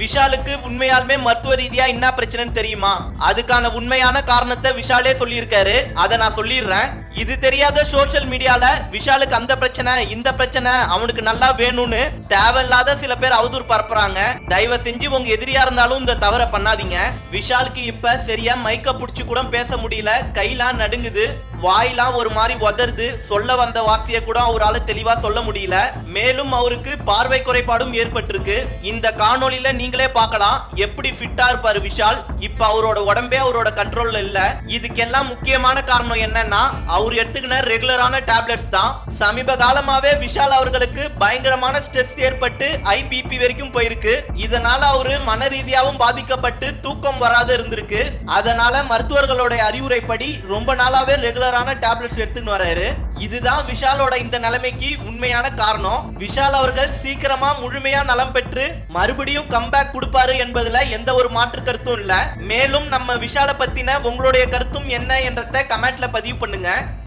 விஷாலுக்கு உண்மையாலுமே மருத்துவ ரீதியா என்ன பிரச்சனைன்னு தெரியுமா? அதுக்கான உண்மையான காரணத்தை விஷாலே சொல்லியிருக்காரு. அதை நான் சொல்லிடுறேன். இது தெரியாத சோசியல் மீடியால விஷாலுக்கு அந்த பிரச்சனை இந்த பிரச்சனை அவனுக்கு நல்லா வேணும்னு தேவையில்லாத சில பேர் அவதூறு பரப்புறாங்க. தயவு செஞ்சு உங்க எதிரியா இருந்தாலும் இந்த தவறை பண்ணாதீங்க. விஷாலுக்கு இப்ப சரியா மைக்க புடிச்சு கூட பேச முடியல. கையெல்லாம் நடுங்குது, வாயெல்லாம் ஒரு மாதிரி உதறுது. சொல்ல வந்த வார்த்தையை கூட அவரால் தெளிவா சொல்ல முடியல. மேலும் அவருக்கு பார்வை குறைபாடும் ஏற்பட்டிருக்கு. இந்த காணொலியில நீங்களே பார்க்கலாம் எப்படி ஃபிட்டா இருப்பாரு விஷால். இப்ப அவரோட உடம்பே அவரோட கண்ட்ரோல்ல இல்ல. இதுக்கெல்லாம் முக்கியமான காரணம் என்னன்னா அவர் எடுத்துக்கின ரெகுலரான டேப்லெட்ஸ் தான். சமீப காலமாவே விஷால் அவர்களுக்கு பயங்கரமான ஸ்ட்ரெஸ் ஏற்பட்டு ஐபிபி வரைக்கும் போயிருக்கு. இதனால அவரு மன ரீதியாவும் பாதிக்கப்பட்டு தூக்கம் வராது இருந்திருக்கு. அதனால மருத்துவர்களோட அறிவுரைப்படி ரொம்ப நாளாவே ரெகுலரான டேப்லெட்ஸ் எடுத்துன்னு வராரு. இதுதான் விஷாலோட இந்த நிலைமைக்கு உண்மையான காரணம். விஷால் அவர்கள் சீக்கிரமா முழுமையா நலம் பெற்று மறுபடியும் கம்பேக் கொடுப்பாரு என்பதுல எந்த ஒரு மாற்று கருத்தும் இல்ல. மேலும் நம்ம விஷாலை பத்தின உங்களுடைய கருத்தும் என்ன என்றதை கமெண்ட்ல பதிவு பண்ணுங்க.